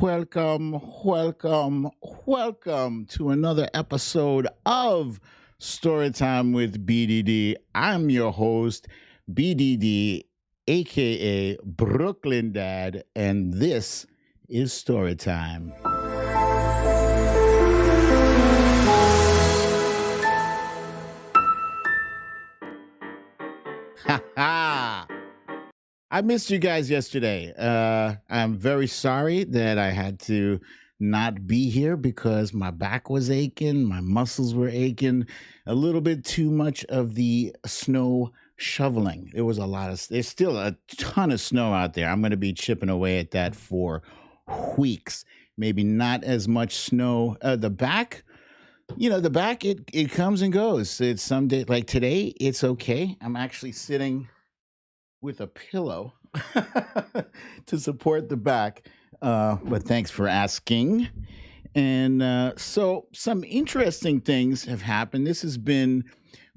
welcome, welcome, welcome to another episode of Storytime with BDD. I'm your host, BDD, aka Brooklyn Dad, and this is Storytime. Ha ha! I missed you guys yesterday. I'm very sorry that I had to not be here because my back was aching, my muscles were aching, a little bit too much of the snow shoveling. There's still a ton of snow out there. I'm going to be chipping away at that for weeks. Maybe not as much snow. The back, it comes and goes. It's some day, like today, it's okay. I'm actually sitting with a pillow to support the back. But thanks for asking. And so some interesting things have happened. This has been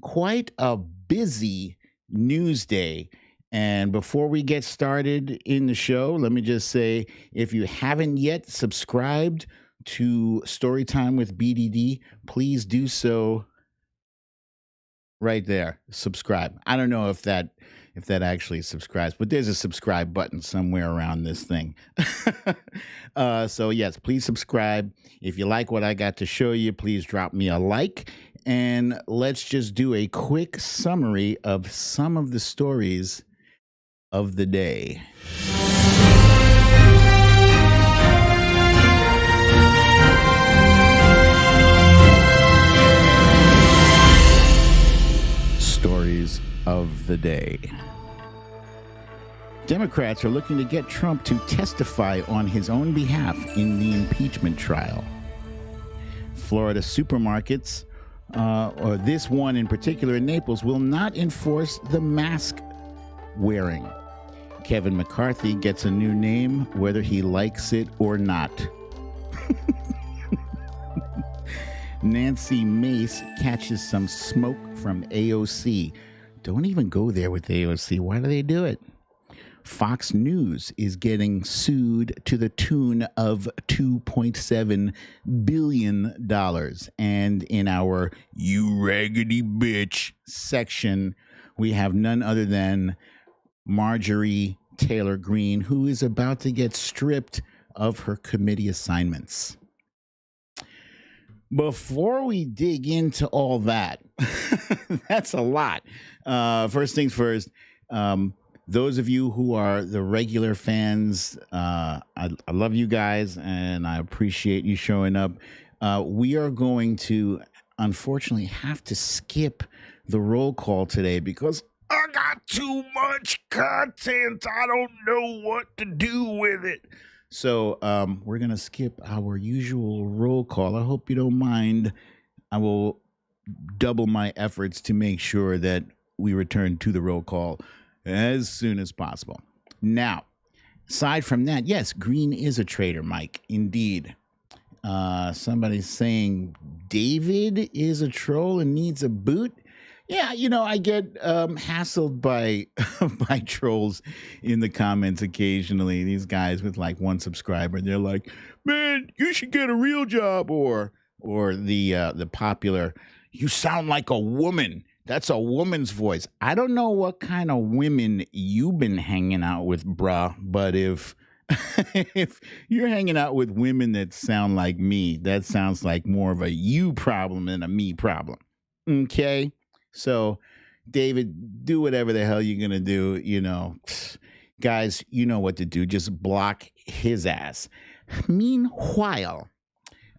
quite a busy news day. And before we get started in the show, let me just say, if you haven't yet subscribed to Storytime with BDD, please do so right there. Subscribe. I don't know if that actually subscribes, but there's a subscribe button somewhere around this thing. So yes, please subscribe. If you like what I got to show you, please drop me a like. And let's just do a quick summary of some of the stories of the day. Stories of the day. Democrats are looking to get Trump to testify on his own behalf in the impeachment trial. Florida supermarkets, or this one in particular in Naples, will not enforce the mask wearing. Qevin McQarthy gets a new name, whether he likes it or not. Nancy Mace catches some smoke from AOC. Don't even go there with AOC. Why do they do it? Fox News is getting sued to the tune of $2.7 billion. And in our "You Raggedy Bitch" section, we have none other than Marjorie Taylor Greene, who is about to get stripped of her committee assignments. Before we dig into all that, that's a lot. First things first, those of you who are the regular fans, I love you guys and I appreciate you showing up. We are going to, unfortunately, have to skip the roll call today because I got too much content. I don't know what to do with it. So we're going to skip our usual roll call. I hope you don't mind. I will double my efforts to make sure that we return to the roll call as soon as possible. Now, aside from that, yes, Greene is a traitor, Mike. Indeed. Somebody's saying David is a troll and needs a boot. Yeah, I get hassled by by trolls in the comments occasionally. These guys with like one subscriber, they're like, "Man, you should get a real job," or the popular, "You sound like a woman. That's a woman's voice." I don't know what kind of women you've been hanging out with, bruh, but if you're hanging out with women that sound like me, that sounds like more of a you problem than a me problem. Okay? So, David, do whatever the hell you're going to do. Guys, you know what to do. Just block his ass. Meanwhile,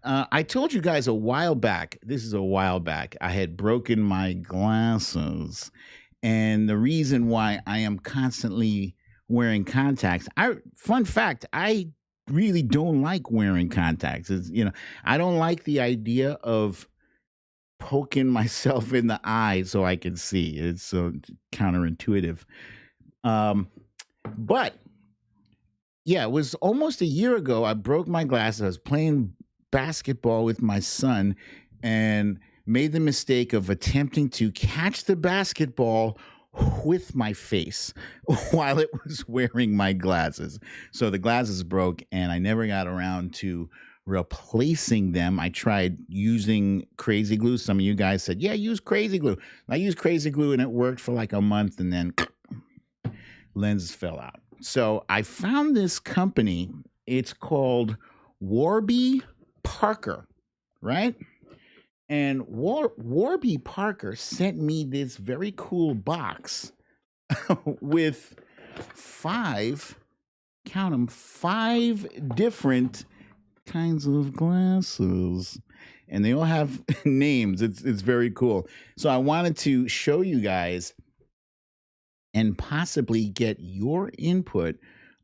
I told you guys a while back, this is a while back, I had broken my glasses. And the reason why I am constantly wearing contacts, fun fact, I really don't like wearing contacts. I don't like the idea of poking myself in the eye so I can see. It's so counterintuitive. But yeah, it was almost a year ago. I broke my glasses. I was playing basketball with my son and made the mistake of attempting to catch the basketball with my face while it was wearing my glasses. So the glasses broke, and I never got around to replacing them. I tried using crazy glue. Some of you guys said, yeah, use crazy glue. I used crazy glue, and it worked for like a month, and then lenses fell out. So I found this company. It's called Warby Parker, right? And Warby Parker sent me this very cool box with count them, 5 different kinds of glasses. And they all have names. It's very cool. So I wanted to show you guys and possibly get your input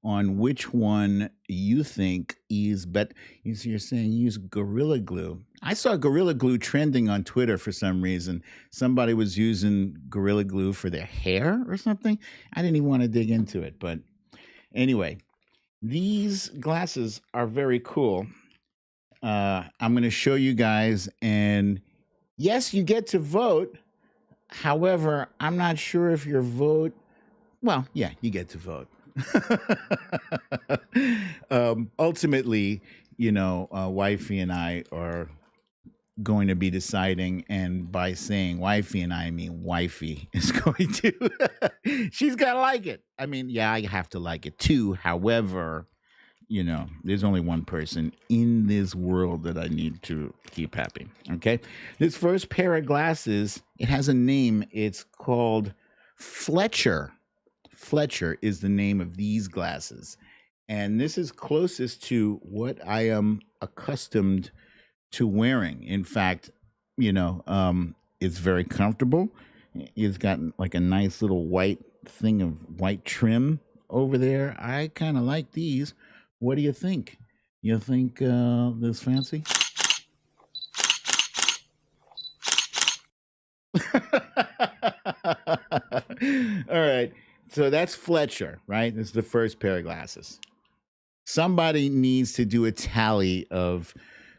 on which one you think is better. You're saying use Gorilla Glue. I saw Gorilla Glue trending on Twitter for some reason. Somebody was using Gorilla Glue for their hair or something. I didn't even want to dig into it. But anyway, these glasses are very cool. I'm going to show you guys. And yes, you get to vote. However, I'm not sure if your vote, well, yeah, you get to vote. Ultimately, wifey and I are going to be deciding, and by saying wifey and I mean wifey is going to, she's got to like it. I mean, yeah, I have to like it too. However, there's only one person in this world that I need to keep happy. Okay. This first pair of glasses, it has a name. It's called Fletcher. Fletcher is the name of these glasses. And this is closest to what I am accustomed to wearing. In fact, it's very comfortable. It's got like a nice little white thing of white trim over there. I kind of like these. What do you think? You think this fancy? All right. So that's Fletcher, right? This is the first pair of glasses. Somebody needs to do a tally of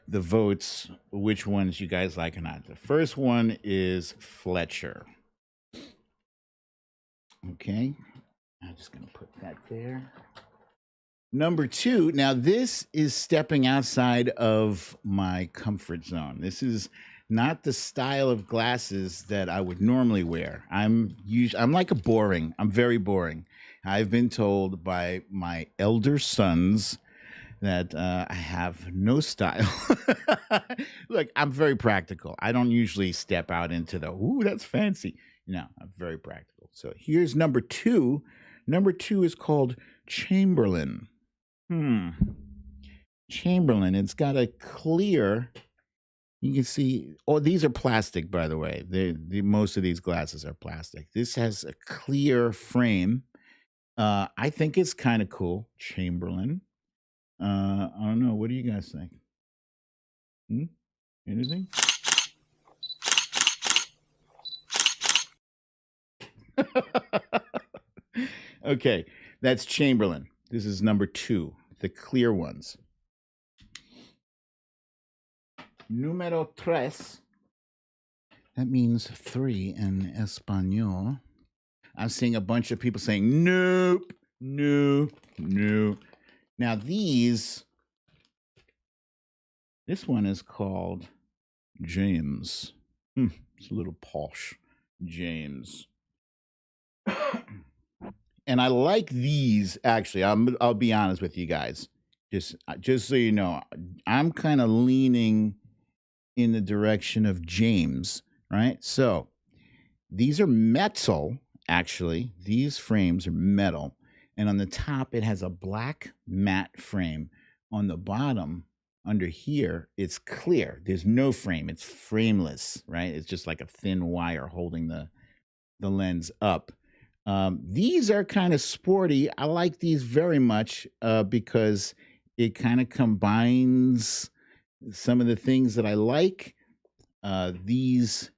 the votes, which ones you guys like or not. The first one is Fletcher. Okay. I'm just going to put that there. Number 2. Now, this is stepping outside of my comfort zone. This is not the style of glasses that I would normally wear. I'm like I'm very boring. I've been told by my elder sons that I have no style. Look, I'm very practical. I don't usually step out into the, ooh, that's fancy. No, I'm very practical. So here's number 2. Number 2 is called Chamberlain. Chamberlain. It's got a clear. You can see, these are plastic, by the way. Most of these glasses are plastic. This has a clear frame. I think it's kind of cool. Chamberlain. I don't know. What do you guys think? Anything? Okay, that's Chamberlain. This is number 2, the clear ones. Número 3. That means 3 in Espanol. I'm seeing a bunch of people saying, nope, no, no. Now this one is called James. It's a little posh. James. And I like these, actually. I'll be honest with you guys. Just so you know, I'm kind of leaning in the direction of James, right? So these are metal, actually. These frames are metal. And on the top, it has a black matte frame. On the bottom, under here, it's clear. There's no frame. It's frameless, right? It's just like a thin wire holding the lens up. These are kind of sporty. I like these very much because it kind of combines some of the things that I like. The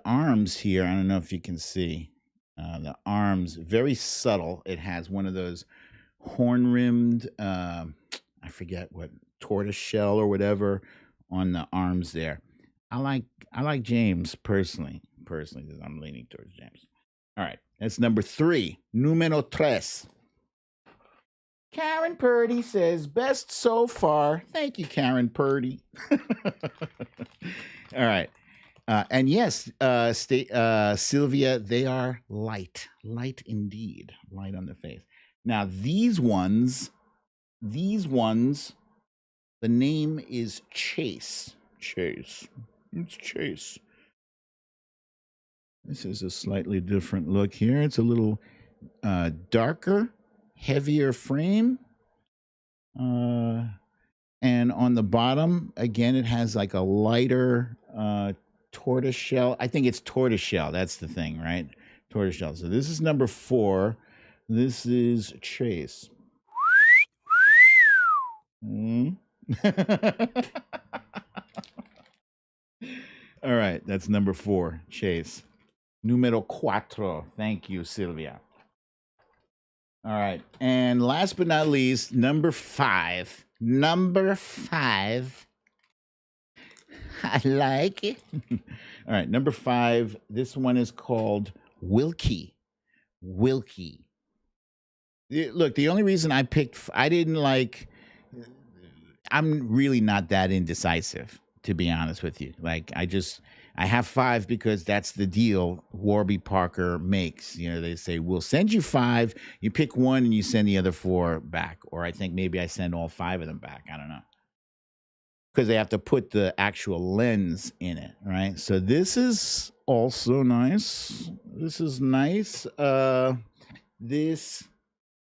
arms here, I don't know if you can see. The arms, very subtle. It has one of those horn-rimmed, I forget what, tortoise shell or whatever on the arms there. I like James personally, because I'm leaning towards James. All right. That's number 3. Numero tres. Karen Purdy says, best so far. Thank you, Karen Purdy. All right. And yes, Sylvia, they are light indeed, light on the face. Now, these ones, the name is Chase. It's Chase. This is a slightly different look here. It's a little darker, heavier frame. And on the bottom, again, it has like a lighter tortoiseshell. I think it's tortoiseshell. That's the thing, right? Tortoiseshell. So this is number 4. This is Chase. All right, that's number 4, Chase. Numero 4. Thank you, Sylvia. All right, and last but not least, number 5. Number 5. I like it. All right, number 5. This one is called Wilkie. Wilkie. Look, the only reason I picked, I'm really not that indecisive, to be honest with you. Like, I have 5 because that's the deal Warby Parker makes. You know, they say, we'll send you 5, you pick one and you send the other 4 back. Or I think maybe I send all 5 of them back. I don't know. Because they have to put the actual lens in it, right? So this is also nice. This is nice. This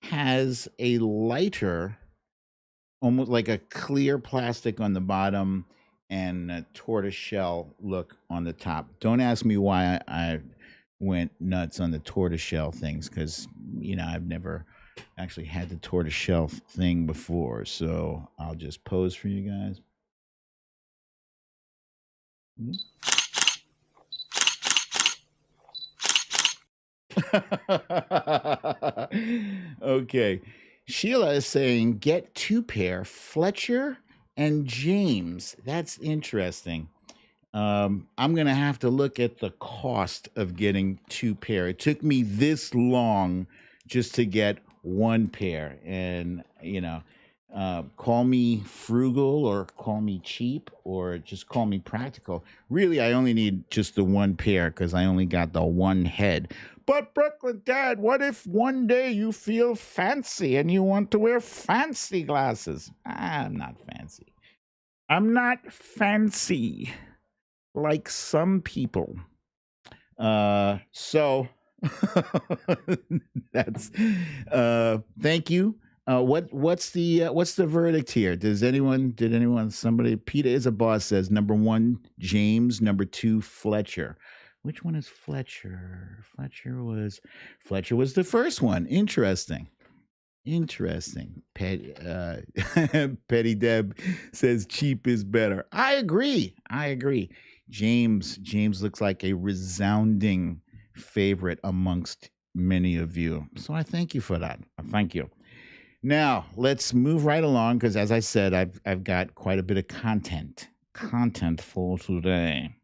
has a lighter, almost like a clear plastic on the bottom and a tortoiseshell look on the top. Don't ask me why I went nuts on the tortoiseshell things, because, you know, I've never actually had the tortoiseshell thing before. So I'll just pose for you guys. Okay. Sheila is saying, get 2 pair, Fletcher and James. That's interesting. I'm going to have to look at the cost of getting 2 pair. It took me this long just to get 1 pair. And, you know, call me frugal or call me cheap or just call me practical. Really, I only need just the 1 pair because I only got the 1 head. But Brooklyn Dad, what if one day you feel fancy and you want to wear fancy glasses? I'm not fancy. I'm not fancy like some people. So that's thank you. What's the verdict here? Did anyone, somebody, Peter is a boss says number 1, James, number 2, Fletcher. Which one is Fletcher? Fletcher was the first one. Interesting. Petty Deb says cheap is better. I agree. James looks like a resounding favorite amongst many of you. So I thank you for that. Thank you. Now let's move right along because, as I said, I've got quite a bit of content for today.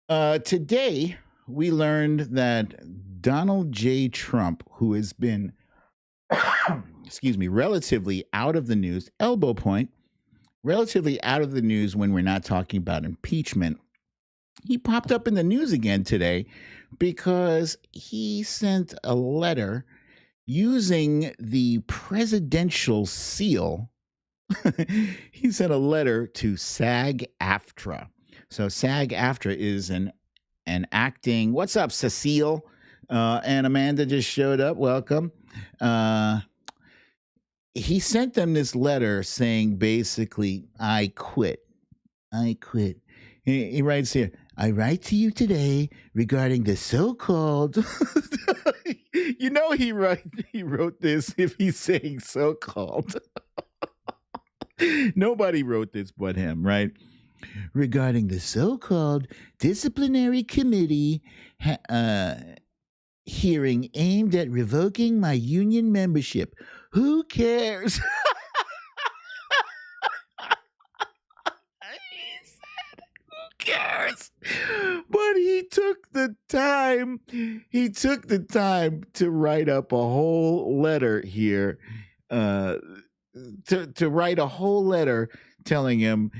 Today we learned that Donald J. Trump, who has been, relatively out of the news, elbow point, relatively out of the news when we're not talking about impeachment, he popped up in the news again today because he sent a letter using the presidential seal. He sent a letter to SAG-AFTRA. So SAG-AFTRA is an acting. What's up, Cecile? And Amanda just showed up. Welcome. He sent them this letter saying, basically, I quit. He writes here, I write to you today regarding the so-called. You know he wrote this if he's saying so-called. Nobody wrote this but him, right? Regarding the so-called disciplinary committee hearing aimed at revoking my union membership. Who cares? He said, who cares? But he took the time. He took the time to write up a whole letter here, uh, to write a whole letter telling him.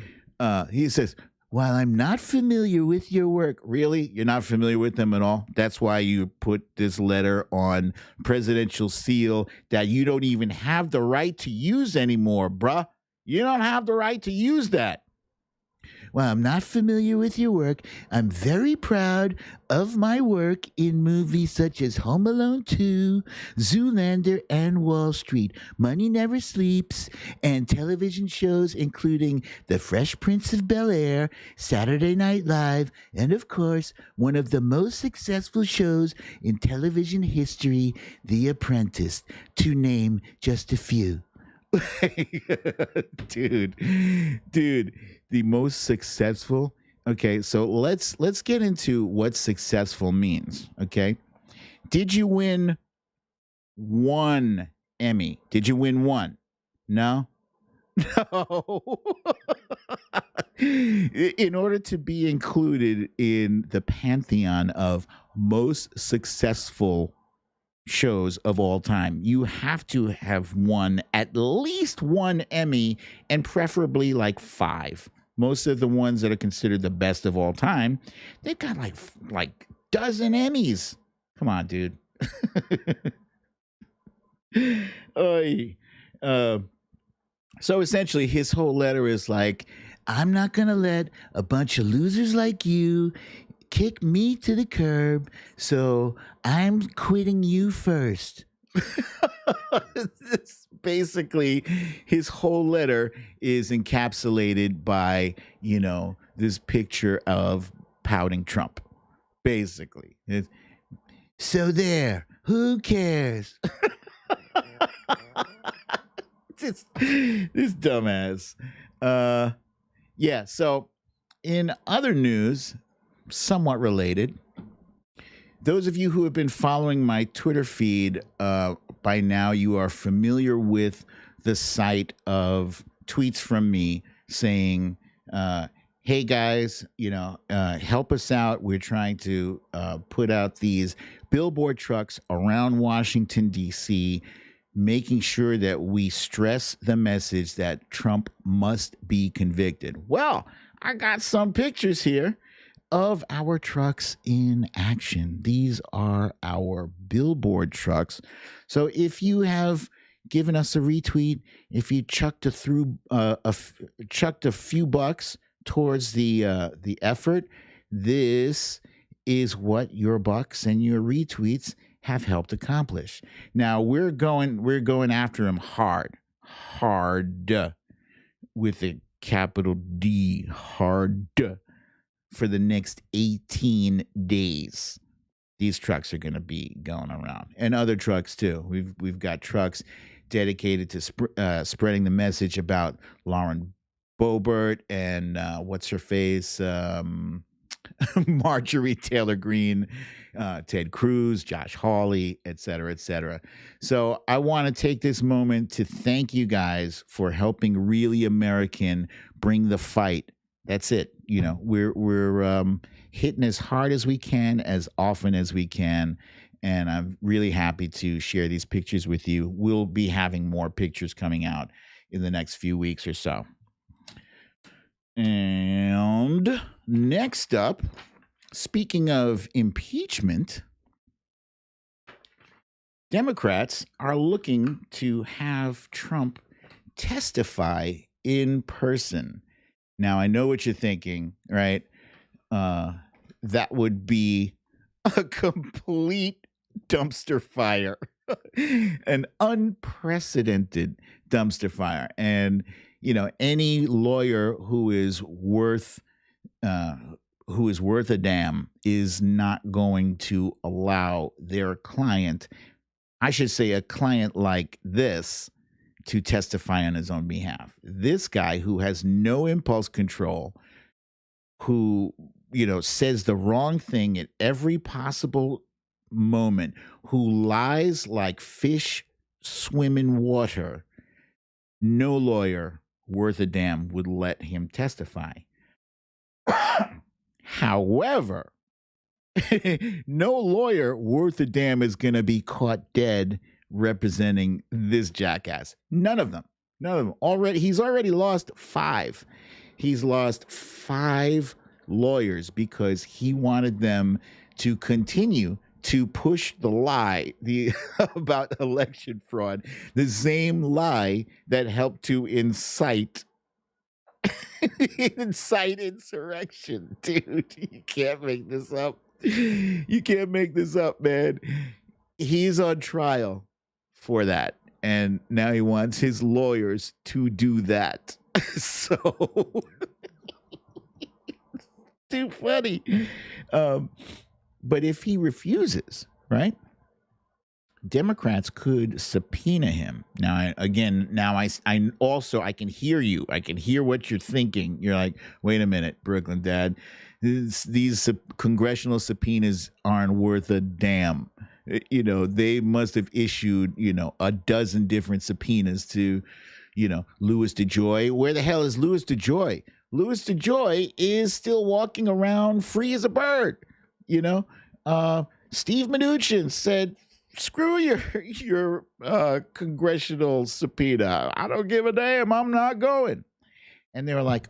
He says, "While I'm not familiar with your work, really, you're not familiar with them at all. That's why you put this letter on presidential seal that you don't even have the right to use anymore, bruh. You don't have the right to use that." While I'm not familiar with your work, I'm very proud of my work in movies such as Home Alone 2, Zoolander, and Wall Street, Money Never Sleeps, and television shows including The Fresh Prince of Bel-Air, Saturday Night Live, and of course, one of the most successful shows in television history, The Apprentice, to name just a few. dude, the most successful. Okay, so let's get into what successful means. Okay, did you win one Emmy? Did you win one? No. No. In order to be included in the pantheon of most successful shows of all time, you have to have won at least one Emmy, and preferably like 5. Most of the ones that are considered the best of all time, they've got like dozen Emmys. Come on, dude. Oy. So essentially, his whole letter is like, I'm not going to let a bunch of losers like you kick me to the curb, so I'm quitting you first. This, basically, his whole letter is encapsulated by, this picture of pouting Trump. Basically. So there, who cares? This dumbass. Yeah, so in other news, somewhat related, those of you who have been following my Twitter feed, by now you are familiar with the site of tweets from me saying, hey guys, help us out. We're trying to put out these billboard trucks around Washington, D.C., making sure that we stress the message that Trump must be convicted. Well, I got some pictures here of our trucks in action. These are our billboard trucks. So if you have given us a retweet, if you chucked a few bucks towards the effort, this is what your bucks and your retweets have helped accomplish. Now we're going after him hard, with a capital D, hard, for the next 18 days. These trucks are going to be going around, and other trucks too. We've got trucks dedicated to spreading the message about Lauren Boebert and what's her face, Marjorie Taylor Greene, Ted Cruz, Josh Hawley, et cetera, et cetera. So I want to take this moment to thank you guys for helping Really American bring the fight. That's it. We're hitting as hard as we can, as often as we can. And I'm really happy to share these pictures with you. We'll be having more pictures coming out in the next few weeks or so. And next up, speaking of impeachment, Democrats are looking to have Trump testify in person. Now, I know what you're thinking, right? That would be a complete dumpster fire, an unprecedented dumpster fire. And, any lawyer who is worth a damn is not going to allow their client, I should say a client like this, to testify on his own behalf. This guy who has no impulse control, who, says the wrong thing at every possible moment, who lies like fish swim in water, no lawyer worth a damn would let him testify. However, No lawyer worth a damn is going to be caught dead representing this jackass. None of them. None of them. He's already lost 5. He's lost 5 lawyers because he wanted them to continue to push the lie about election fraud, the same lie that helped to incite insurrection. Dude, you can't make this up. You can't make this up, man. He's on trial for that, and now he wants his lawyers to do that. So too funny. But if he refuses, right, Democrats could subpoena him. Now, I can hear you. I can hear what you're thinking. You're like, wait a minute, Brooklyn Dad. These congressional subpoenas aren't worth a damn. You know, they must have issued, a dozen different subpoenas to, Louis DeJoy. Where the hell is Louis DeJoy? Louis DeJoy is still walking around free as a bird. Steve Mnuchin said, screw your congressional subpoena. I don't give a damn. I'm not going. And they were like,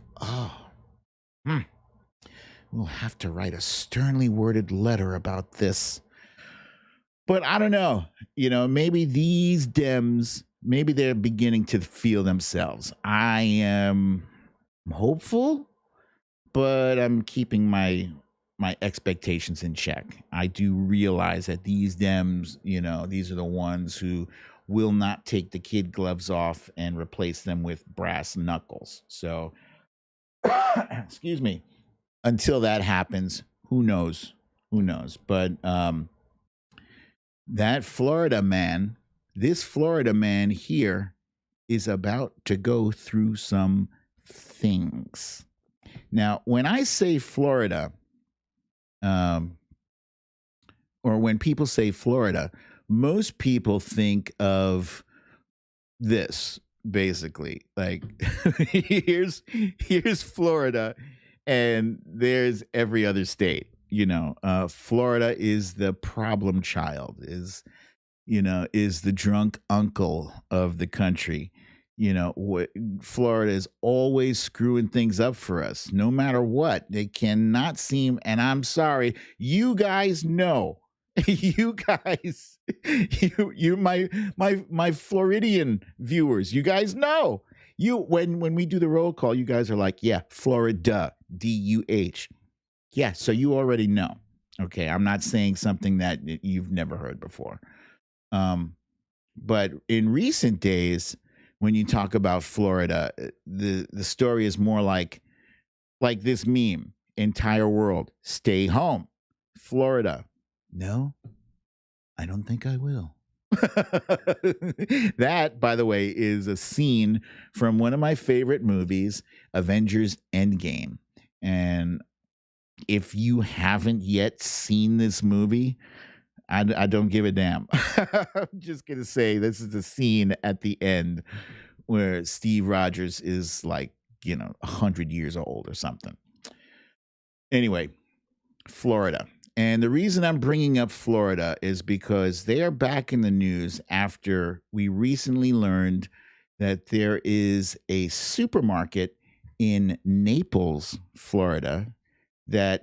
we'll have to write a sternly worded letter about this. But I don't know. Maybe these Dems, maybe they're beginning to feel themselves. I am hopeful, but I'm keeping my expectations in check. I do realize that these Dems, these are the ones who will not take the kid gloves off and replace them with brass knuckles. So, excuse me. Until that happens, who knows? Who knows? But this Florida man here is about to go through some things. Now, when I say Florida, or when people say Florida, most people think of this, basically. Like, here's Florida, and there's every other state. Florida is the problem child, is the drunk uncle of the country. Florida is always screwing things up for us, no matter what. They cannot seem, and I'm sorry, you guys know, you guys, you my Floridian viewers, you guys know. When we do the roll call, you guys are like, yeah, Florida, D-U-H. Yeah, so you already know. Okay, I'm not saying something that you've never heard before. But in recent days, when you talk about Florida, the story is more like this meme, entire world, stay home. Florida, no, I don't think I will. That, by the way, is a scene from one of my favorite movies, Avengers Endgame. And if you haven't yet seen this movie, I don't give a damn. I'm just going to say this is the scene at the end where Steve Rogers is like, 100 years old or something. Anyway, Florida. And the reason I'm bringing up Florida is because they are back in the news after we recently learned that there is a supermarket in Naples, Florida, that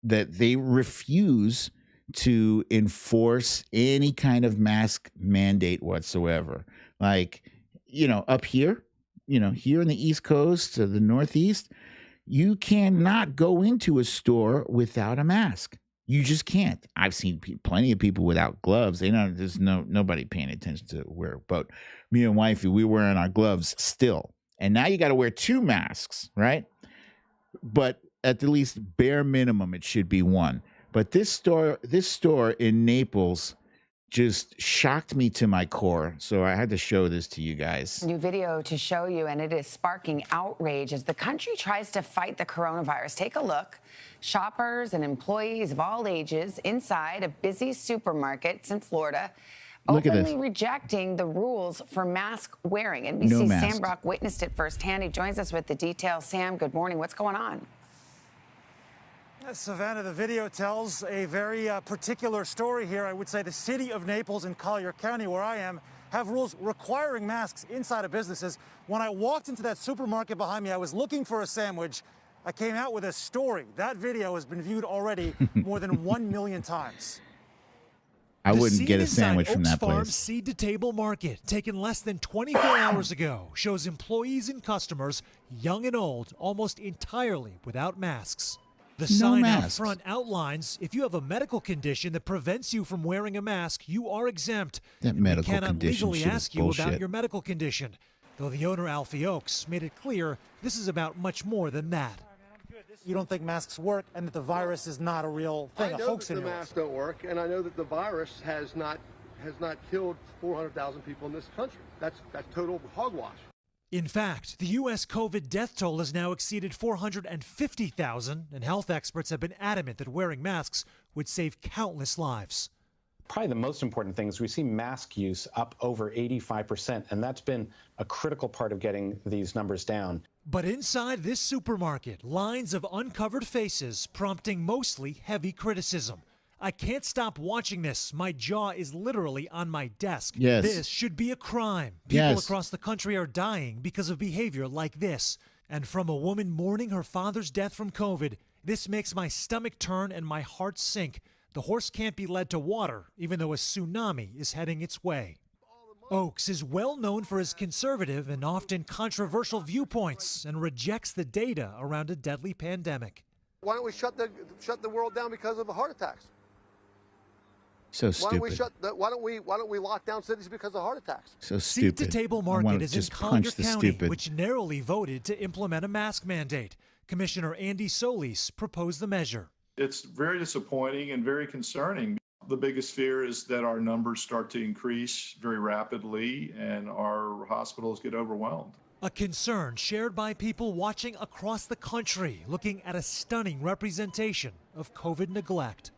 they refuse to enforce any kind of mask mandate whatsoever. Like, up here, here in the East Coast, to the Northeast, you cannot go into a store without a mask. You just can't. I've seen plenty of people without gloves. There's nobody paying attention to wear. But me and wifey, we were wearing our gloves still. And now you got to wear 2 masks, right? But at the least bare minimum, it should be 1. But this store in Naples just shocked me to my core. So I had to show this to you guys. New video to show you, and it is sparking outrage as the country tries to fight the coronavirus. Take a look. Shoppers and employees of all ages inside a busy supermarket in Florida, openly rejecting the rules for mask wearing. NBC's Sam Brock witnessed it firsthand. He joins us with the details. Sam, good morning. What's going on? Savannah, the video tells a very particular story here. I would say the city of Naples and Collier County, where I am, have rules requiring masks inside of businesses. When I walked into that supermarket behind me, I was looking for a sandwich. I came out with a story. That video has been viewed already more than 1 million times. I wouldn't get a sandwich from that Farm's place. seed-to-table market, taken less than 24 hours ago, shows employees and customers, young and old, almost entirely without masks. The sign out front outlines if you have a medical condition that prevents you from wearing a mask, you are exempt. That medical we cannot condition legally shit is ask you bullshit. about your medical condition. Though the owner, Alfie Oakes, made it clear this is about much more than that. You don't think masks work and that the virus is not a real thing, a hoax I know that the masks don't work, and I know that the virus has not killed 400,000 people in this country. That's total hogwash. In fact, the U.S. COVID death toll has now exceeded 450,000, and health experts have been adamant that wearing masks would save countless lives. Probably the most important thing is we see mask use up over 85%, and that's been a critical part of getting these numbers down. But inside this supermarket, lines of uncovered faces prompting mostly heavy criticism. I can't stop watching this. My jaw is literally on my desk. Yes. This should be a crime. People across the country are dying because of behavior like this. And from a woman mourning her father's death from COVID, this makes my stomach turn and my heart sink. The horse can't be led to water, even though a tsunami is heading its way. Oakes is well known for his conservative and often controversial viewpoints and rejects the data around a deadly pandemic. Why don't we shut the world down because of the heart attacks? So stupid. Why don't we lock down cities because of heart attacks? So stupid. Seed-to-table market is in Collier County, which narrowly voted to implement a mask mandate. Commissioner Andy Solis proposed the measure. It's very disappointing and very concerning. The biggest fear is that our numbers start to increase very rapidly and our hospitals get overwhelmed. A concern shared by people watching across the country, looking at a stunning representation of COVID neglect.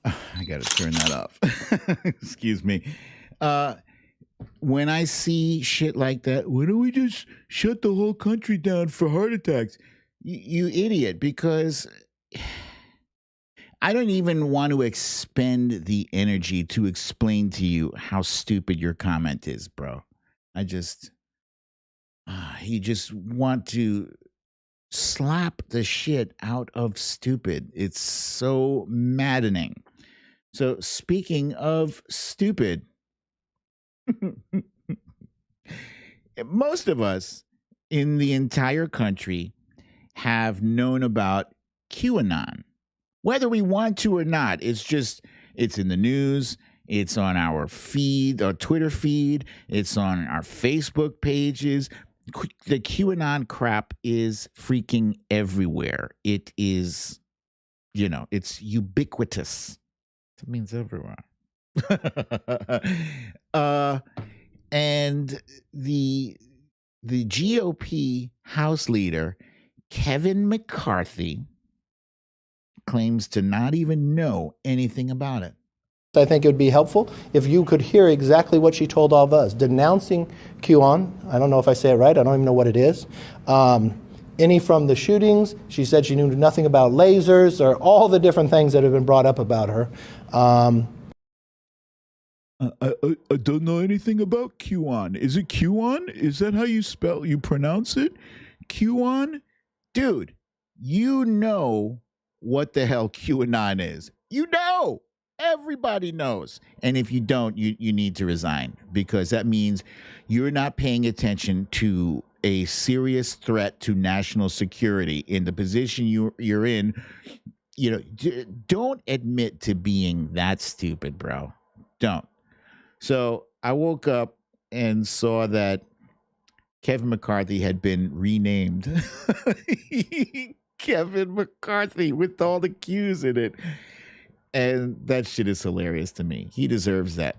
I got to turn that off. Excuse me. When I see shit like that, why don't we just shut the whole country down for heart attacks? You idiot, because I don't even want to expend the energy to explain to you how stupid your comment is, bro. I just, you just want to slap the shit out of stupid. It's so maddening. So speaking of stupid, most of us in the entire country have known about QAnon. Whether we want to or not, it's in the news, it's on our feed, our Twitter feed, it's on our Facebook pages. The QAnon crap is freaking everywhere. It is, it's ubiquitous. It means everywhere. And the GOP House leader, Qevin McQarthy, claims to not even know anything about it. I think it would be helpful if you could hear exactly what she told all of us, denouncing QAnon. I don't know if I say it right. I don't even know what it is. Any from the shootings. She said she knew nothing about lasers or all the different things that have been brought up about her. I don't know anything about QAnon. Is it QAnon? Is that how you pronounce it? QAnon? Dude, you know what the hell QAnon is. You know. Everybody knows. And if you don't, you need to resign, because that means you're not paying attention to a serious threat to national security in the position you're in. Don't admit to being that stupid, bro. Don't. So I woke up and saw that Qevin McQarthy had been renamed. Qevin McQarthy with all the Q's in it. And that shit is hilarious to me. He deserves that.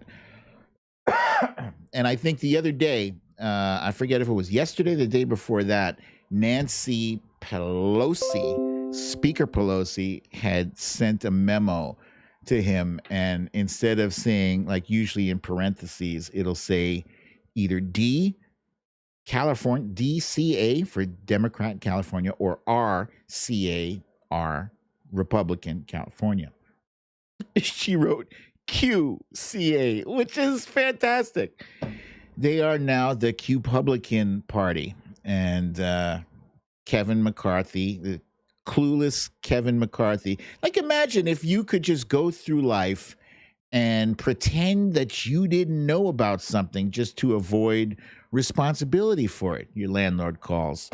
And I think the other day, I forget if it was yesterday or the day before that, Nancy Pelosi, Speaker Pelosi, had sent a memo to him. And instead of saying, like usually in parentheses, it'll say either D California, DCA for Democrat California, or RCAR, Republican California. She wrote QCA, which is fantastic. They are now the Qpublican Party. And Qevin McQarthy, the clueless Qevin McQarthy. Like, imagine if you could just go through life and pretend that you didn't know about something just to avoid responsibility for it. Your landlord calls.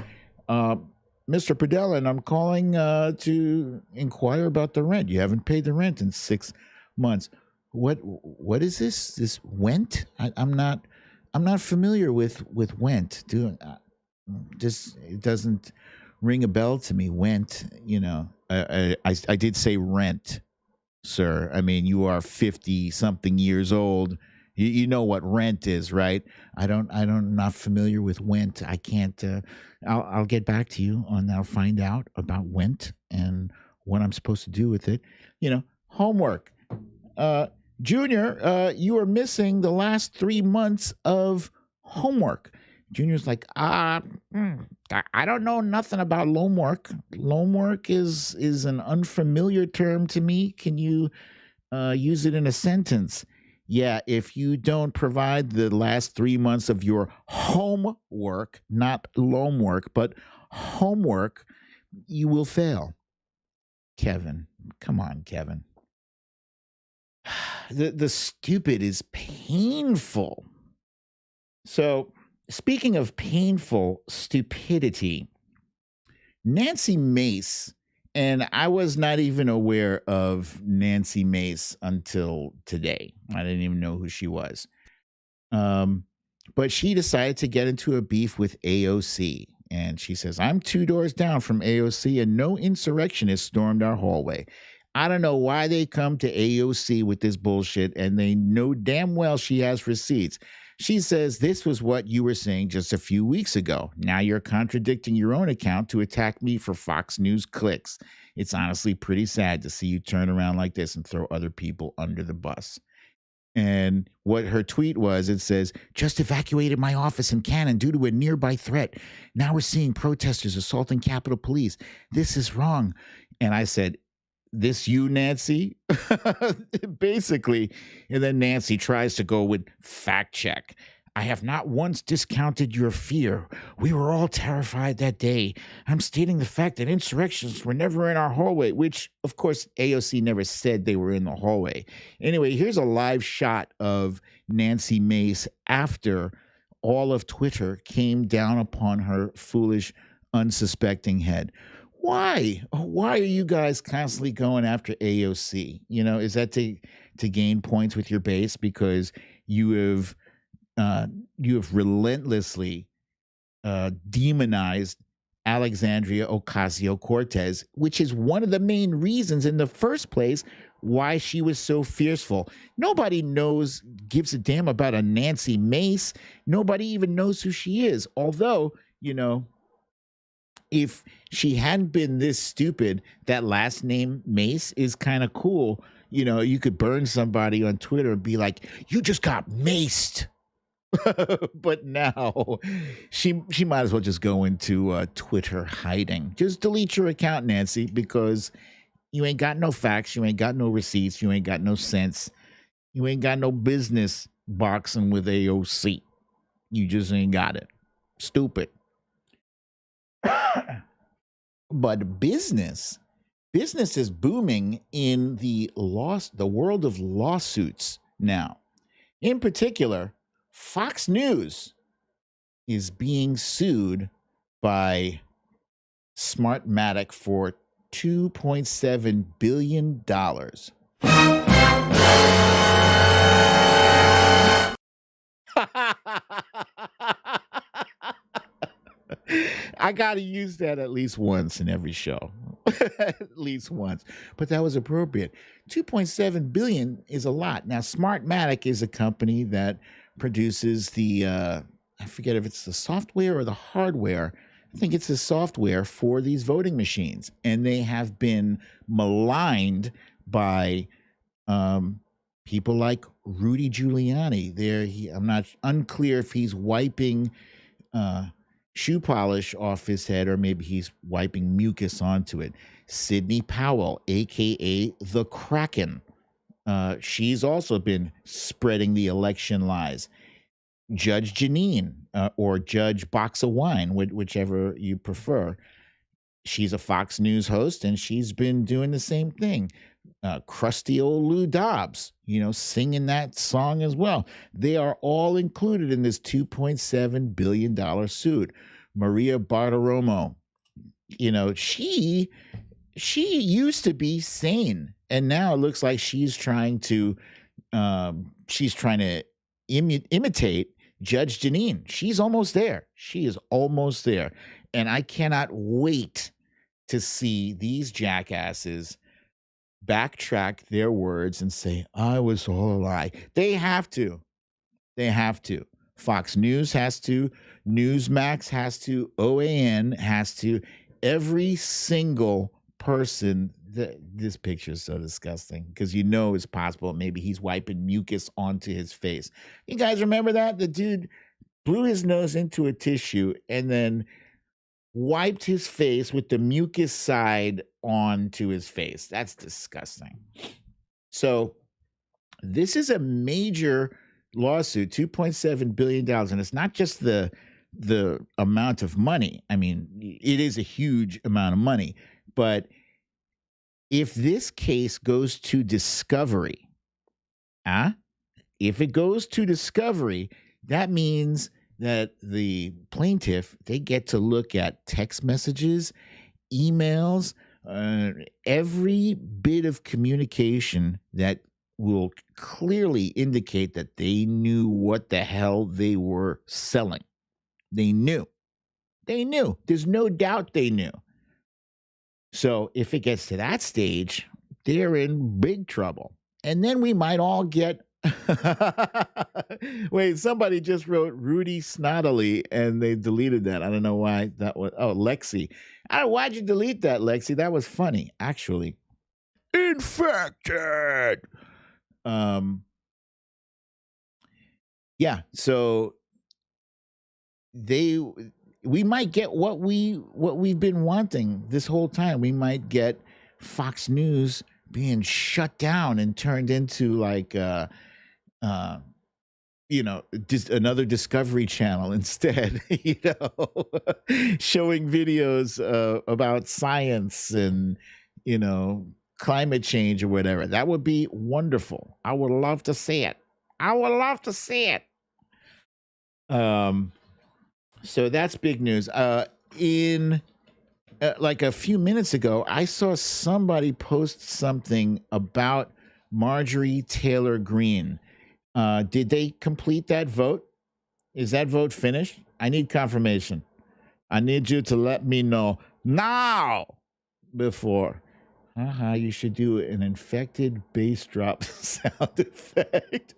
Mr. Padella, and I'm calling to inquire about the rent. You haven't paid the rent in 6 months. What is this? This Went? I'm not familiar with Went. Just it doesn't ring a bell to me. Went, I did say rent, sir. I mean, you are 50 something years old. You know what rent is, right? I'm not familiar with Went. I can't. I'll get back to you on. I'll find out about Went and what I'm supposed to do with it. Homework. Junior, you are missing the last 3 months of homework. Junior's like, I don't know nothing about loan work. Loan work is an unfamiliar term to me. Can you use it in a sentence? Yeah, if you don't provide the last 3 months of your homework, not loan work, but homework, you will fail. Kevin, come on, Kevin. The stupid is painful. So, speaking of painful stupidity, Nancy Mace, and I was not even aware of Nancy Mace until today. I didn't even know who she was. But she decided to get into a beef with AOC. And she says, I'm 2 doors down from AOC and no insurrectionist stormed our hallway. I don't know why they come to AOC with this bullshit, and they know damn well she has receipts. She says, this was what you were saying just a few weeks ago. Now you're contradicting your own account to attack me for Fox News clicks. It's honestly pretty sad to see you turn around like this and throw other people under the bus. And what her tweet was, it says, just evacuated my office in Cannon due to a nearby threat. Now we're seeing protesters assaulting Capitol Police. This is wrong. And I said, this you, Nancy? Basically. And then Nancy tries to go with fact check. I have not once discounted your fear. We were all terrified that day. I'm stating the fact that insurrections were never in our hallway, which, of course, AOC never said they were in the hallway. Anyway, here's a live shot of Nancy Mace after all of Twitter came down upon her foolish, unsuspecting head. Why? Why are you guys constantly going after AOC? Is that to gain points with your base because you have relentlessly demonized Alexandria Ocasio-Cortez, which is one of the main reasons in the first place why she was so fearful. Nobody gives a damn about a Nancy Mace. Nobody even knows who she is. Although, if she hadn't been this stupid, that last name Mace is kind of cool. You could burn somebody on Twitter and be like, you just got maced. But now she might as well just go into Twitter hiding. Just delete your account, Nancy, because you ain't got no facts. You ain't got no receipts. You ain't got no sense. You ain't got no business boxing with AOC. You just ain't got it. Stupid. But business is booming in the world of lawsuits now. In particular, Fox News is being sued by Smartmatic for $2.7 billion. I got to use that at least once in every show. At least once. But that was appropriate. 2.7 billion is a lot. Now, Smartmatic is a company that produces the, I forget if it's the software or the hardware. I think it's the software for these voting machines. And they have been maligned by people like Rudy Giuliani. I'm not unclear if he's wiping shoe polish off his head, or maybe he's wiping mucus onto it. Sidney Powell, aka the Kraken. She's also been spreading the election lies. Judge Janine, or Judge Box of Wine, whichever you prefer. She's a Fox News host, and she's been doing the same thing. Crusty old Lou Dobbs, singing that song as well. They are all included in this $2.7 billion suit. Maria Bartiromo, she used to be sane, and now it looks like she's trying to imitate Judge Janine. She's almost there. She is almost there. And I cannot wait to see these jackasses backtrack their words and say, I was all a lie. They have to. Fox News has to. Newsmax has to. OAN has to. Every single person. This picture is so disgusting because it's possible maybe he's wiping mucus onto his face. You guys remember that? The dude blew his nose into a tissue and then wiped his face with the mucus side onto his face. That's disgusting. So this is a major lawsuit, $2.7 billion. And it's not just the amount of money. I mean, it is a huge amount of money. But if this case goes to discovery, if it goes to discovery, that means that the plaintiff, they get to look at text messages, emails, every bit of communication that will clearly indicate that they knew what the hell they were selling. They knew. There's no doubt they knew. So if it gets to that stage, they're in big trouble. And then we might all get... Wait, somebody just wrote Rudy Snottily and they deleted that. I don't know why that was. Oh, Lexi. Why'd you delete that, Lexi? That was funny, actually. Infected. Yeah, so we might get what we've been wanting this whole time. We might get Fox News being shut down and turned into like just another Discovery Channel instead, showing videos about science and climate change or whatever. That would be wonderful. I would love to see it. So that's big news. In like a few minutes ago, I saw somebody post something about Marjorie Taylor Greene. Did they complete that vote? Is that vote finished? I need confirmation. I need you to let me know now before. You should do an infected bass drop sound effect.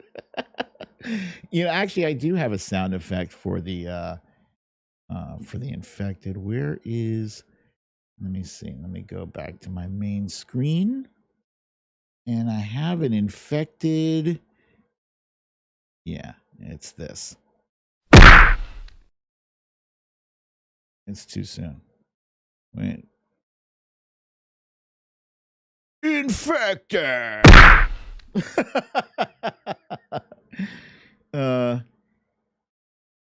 Actually, I do have a sound effect for the infected. Where is? Let me see. Let me go back to my main screen, and I have an infected. Yeah, it's this. It's too soon. Wait. Infected.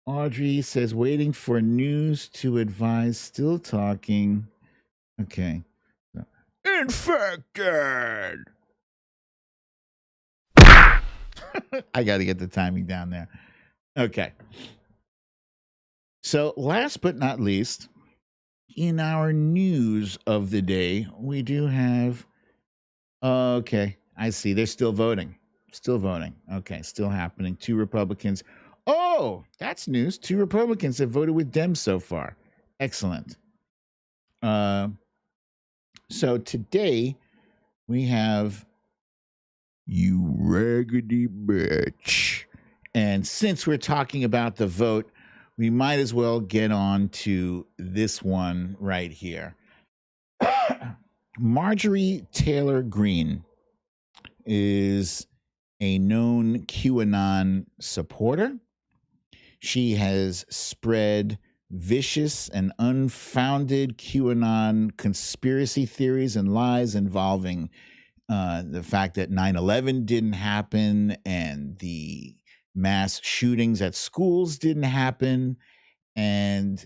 Audrey says, waiting for news to advise, still talking. Okay. Infected. I got to get the timing down there. Okay. So last but not least, in our news of the day, we do have, okay, I see. They're still voting. Okay, still happening. 2 Republicans. Oh, that's news. 2 Republicans have voted with Dems so far. Excellent. So today we have You Raggedy Bitch. And since we're talking about the vote, we might as well get on to this one right here. Marjorie Taylor Greene is a known QAnon supporter. she has spread vicious and unfounded QAnon conspiracy theories and lies involving the fact that 9/11 didn't happen and the mass shootings at schools didn't happen. And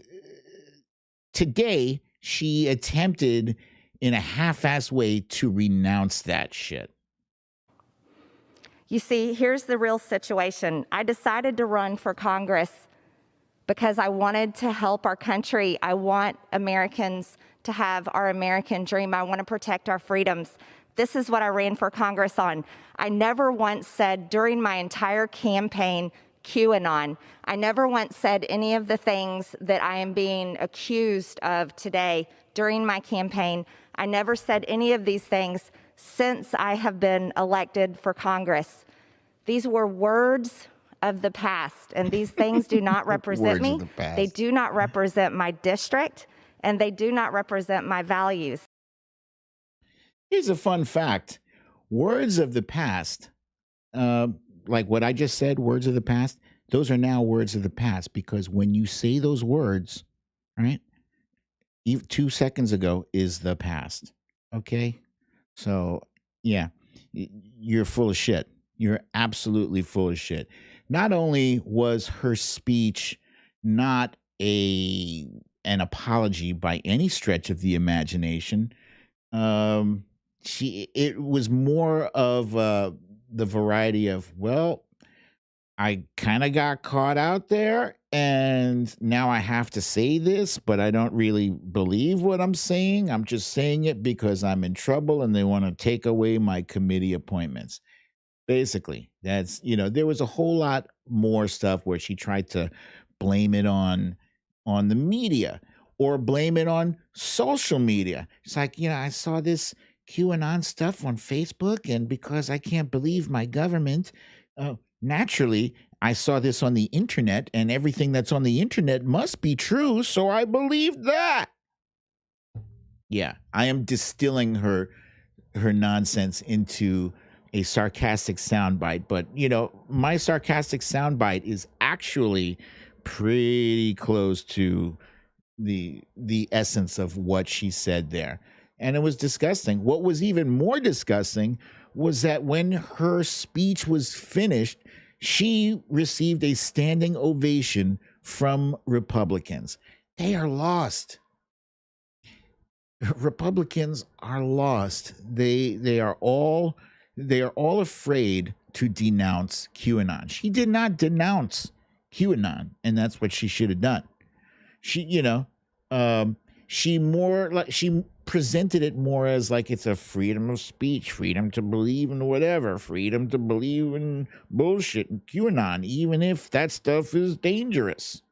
today, she attempted in a half-assed way to renounce that shit. You see, here's the real situation. I decided to run for Congress because I wanted to help our country. I want Americans to have our American dream. I want to protect our freedoms. This is what I ran for Congress on. I never once said during my entire campaign, QAnon. I never once said any of the things that I am being accused of today during my campaign. I never said any of these things since I have been elected for Congress. These were words of the past, and these things do not represent me. They do not represent my district, and they do not represent my values. Here's a fun fact. Words of the past, like what I just said, words of the past, those are now words of the past, because when you say those words, right, 2 seconds ago is the past. Okay? So, yeah, you're full of shit. You're absolutely full of shit. Not only was her speech not an apology by any stretch of the imagination, it was more of the variety of, well, I kind of got caught out there and now I have to say this, but I don't really believe what I'm saying. I'm just saying it because I'm in trouble and they want to take away my committee appointments. Basically, that's, there was a whole lot more stuff where she tried to blame it on the media or blame it on social media. It's like, I saw this QAnon stuff on Facebook, and because I can't believe my government, naturally, I saw this on the internet, and everything that's on the internet must be true, so I believe that. Yeah, I am distilling her nonsense into a sarcastic soundbite, but my sarcastic soundbite is actually pretty close to the essence of what she said there. And it was disgusting. What was even more disgusting was that when her speech was finished, she received a standing ovation from Republicans. They are lost. Republicans are lost. They are all afraid to denounce QAnon. She did not denounce QAnon, and that's what she should have done. She presented it more as like it's a freedom of speech, freedom to believe in whatever, freedom to believe in bullshit and QAnon, even if that stuff is dangerous.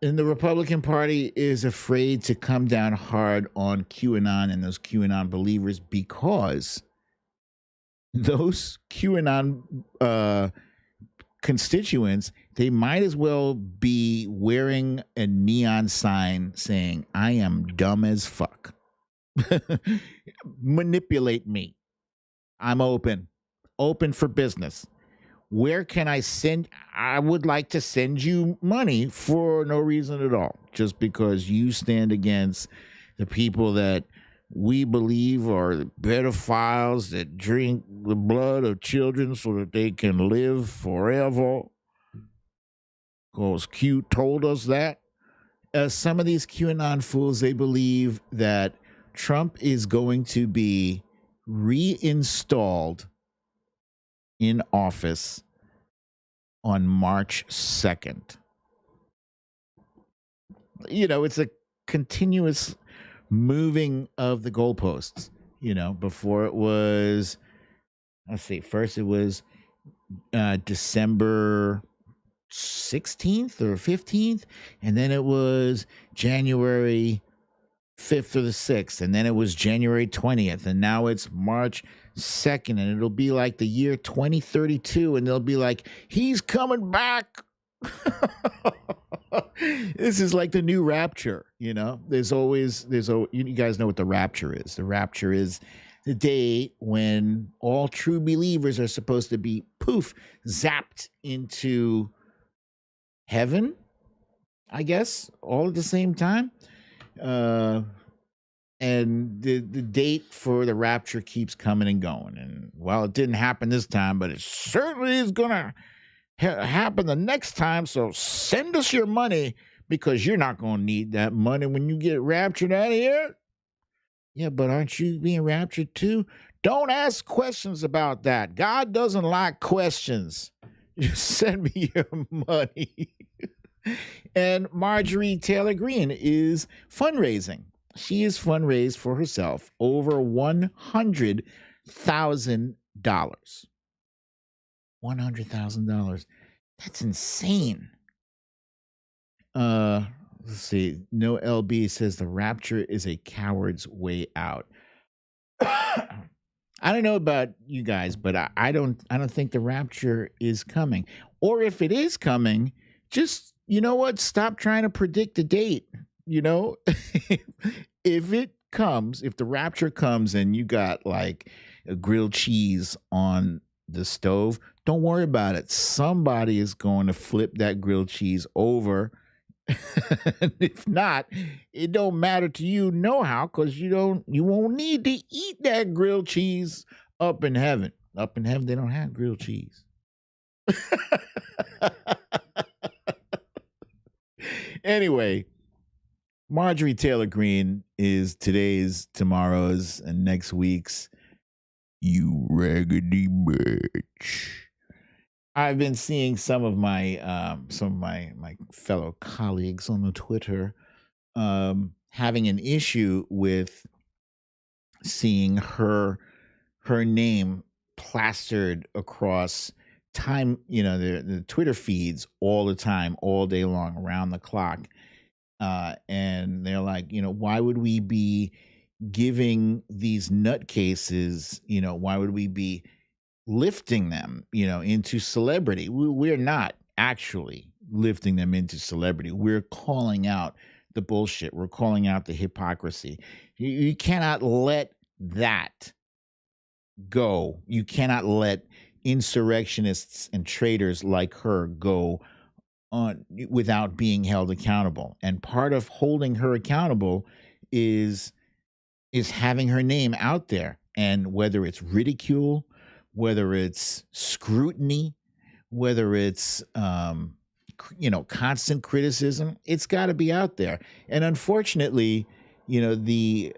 And the Republican Party is afraid to come down hard on QAnon and those QAnon believers because those QAnon constituents, they might as well be wearing a neon sign saying, I am dumb as fuck. Manipulate me. I'm open for business. Where can I send? I would like to send you money for no reason at all, just because you stand against the people that we believe are pedophiles that drink the blood of children so that they can live forever. Because Q told us that. Some of these QAnon fools, they believe that Trump is going to be reinstalled in office on March 2nd. It's a continuous moving of the goalposts. Before it was, first it was December 16th or 15th, and then it was January 5th or the 6th, and then it was January 20th, and now it's March 2nd, and it'll be like the year 2032, and they'll be like, he's coming back. This is like the new rapture. You guys know what the rapture is. The rapture is the day when all true believers are supposed to be put poof, zapped into heaven, I guess, all at the same time. And the date for the rapture keeps coming and going. And well, it didn't happen this time, but it certainly is going to happen the next time. So send us your money, because you're not going to need that money when you get raptured out of here. Yeah, but aren't you being raptured too? Don't ask questions about that. God doesn't like questions. Just send me your money. And Marjorie Taylor Greene is fundraising. She is fundraised for herself over $100,000. $100,000. That's insane. Let's see. No LB says the rapture is a coward's way out. I don't know about you guys, but I don't think the rapture is coming. Or if it is coming, just, you know what? Stop trying to predict the date. You know, if it comes, if the rapture comes and you got like a grilled cheese on the stove, don't worry about it. Somebody is going to flip that grilled cheese over. If not, it don't matter to you no how, because you won't need to eat that grilled cheese up in heaven. Up in heaven, they don't have grilled cheese. Anyway, Marjorie Taylor Greene is today's, tomorrow's, and next week's You Raggedy Bitch. I've been seeing some of my fellow colleagues on the Twitter having an issue with seeing her name plastered across time, the Twitter feeds all the time, all day long, around the clock. And they're like, why would we be giving these nutcases, why would we be lifting them, into celebrity? We're not actually lifting them into celebrity. We're calling out the bullshit. We're calling out the hypocrisy. You cannot let that go. You cannot let insurrectionists and traitors like her go on without being held accountable. And part of holding her accountable is having her name out there. And whether it's ridicule, whether it's scrutiny, whether it's constant criticism, it's got to be out there. And unfortunately, the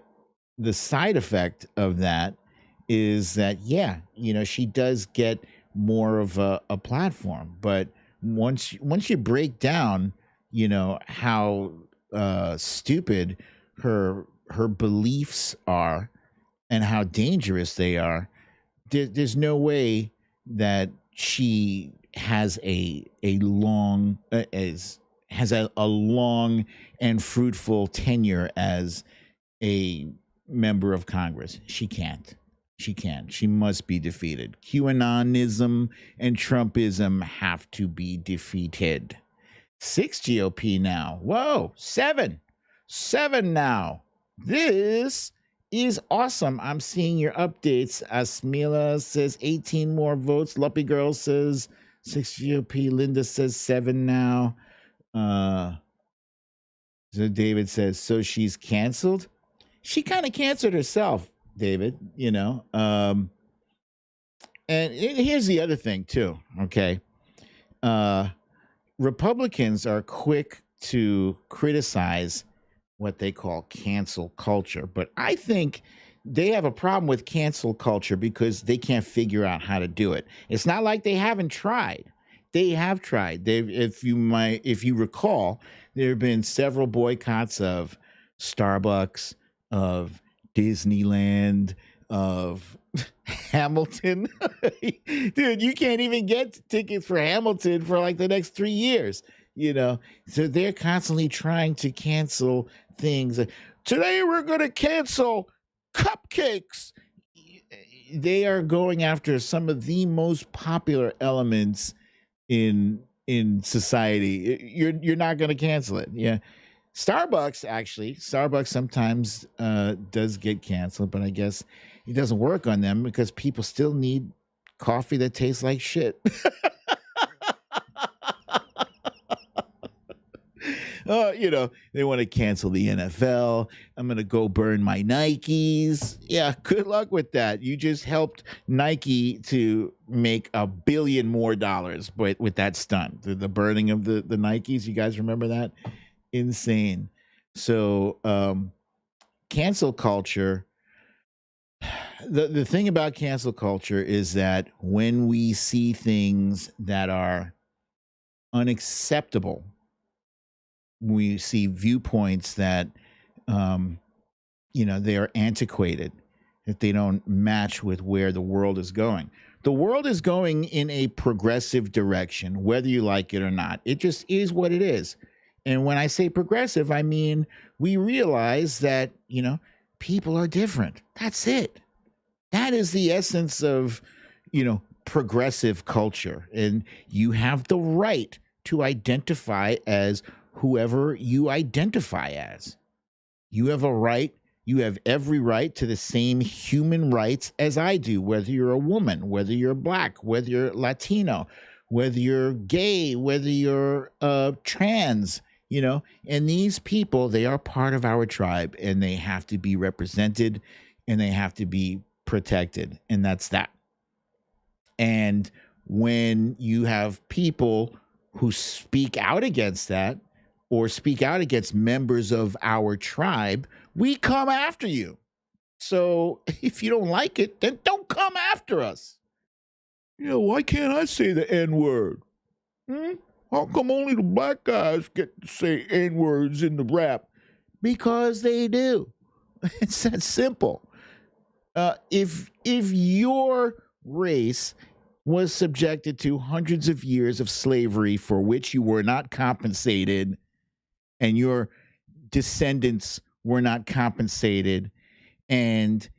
side effect of that is that, she does get more of a platform. But once you break down, how stupid her beliefs are and how dangerous they are, there's no way that she has a long and fruitful tenure as a member of Congress. She can't. She must be defeated. QAnonism and Trumpism have to be defeated. 6 GOP now. Whoa, 7 now. This is awesome. I'm seeing your updates. Asmila says 18 more votes. Luppy Girl says 6 GOP. Linda says 7 now. So David says, so she's canceled? She kind of canceled herself, David, And here's the other thing, too, okay? Republicans are quick to criticize what they call cancel culture. But I think they have a problem with cancel culture because they can't figure out how to do it. It's not like they haven't tried. They have tried. If you recall, there have been several boycotts of Starbucks, of Disneyland, of Hamilton. Dude, you can't even get tickets for Hamilton for like the next 3 years. So they're constantly trying to cancel things. Today we're going to cancel cupcakes. They are going after some of the most popular elements in society. You're not going to cancel it. Yeah. Starbucks sometimes does get canceled, but I guess it doesn't work on them because people still need coffee that tastes like shit. They want to cancel the NFL. I'm going to go burn my Nikes. Yeah, good luck with that. You just helped Nike to make $1 billion more with that stunt. The burning of the Nikes. You guys remember that? Insane. So cancel culture. The thing about cancel culture is that when we see things that are unacceptable, we see viewpoints that, they are antiquated, that they don't match with where the world is going. The world is going in a progressive direction, whether you like it or not. It just is what it is. And when I say progressive, I mean, we realize that, people are different. That's it. That is the essence of, progressive culture. And you have the right to identify as whoever you identify as. You have every right to the same human rights as I do, whether you're a woman, whether you're black, whether you're Latino, whether you're gay, whether you're trans, and these people, they are part of our tribe, and they have to be represented, and they have to be protected, and that's that. And when you have people who speak out against that, or speak out against members of our tribe, we come after you. So if you don't like it, then don't come after us. Why can't I say the N-word? How come only the black guys get to say N-words in the rap? Because they do. It's that simple. If your race was subjected to hundreds of years of slavery for which you were not compensated, and your descendants were not compensated, and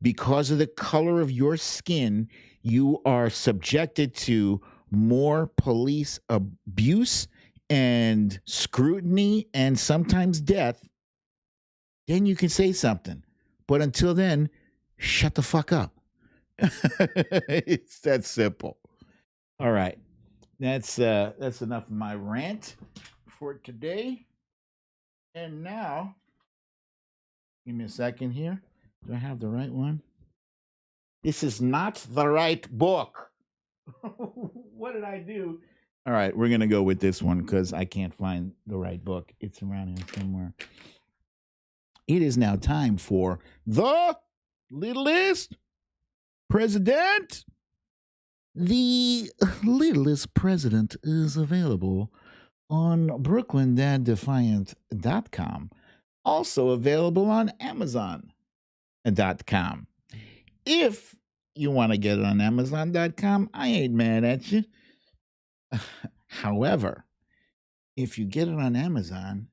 because of the color of your skin, you are subjected to more police abuse and scrutiny and sometimes death, then you can say something. But until then, shut the fuck up. It's that simple. All right. That's enough of my rant for today. And now, give me a second here. Do I have the right one? This is not the right book. What did I do? All right, we're going to go with this one because I can't find the right book. It's around here somewhere. It is now time for the Liddle'est President. The Liddle'est President is available on BrooklynDadDefiant.com. Also available on Amazon.com. If you want to get it on Amazon.com, I ain't mad at you. However, if you get it on Amazon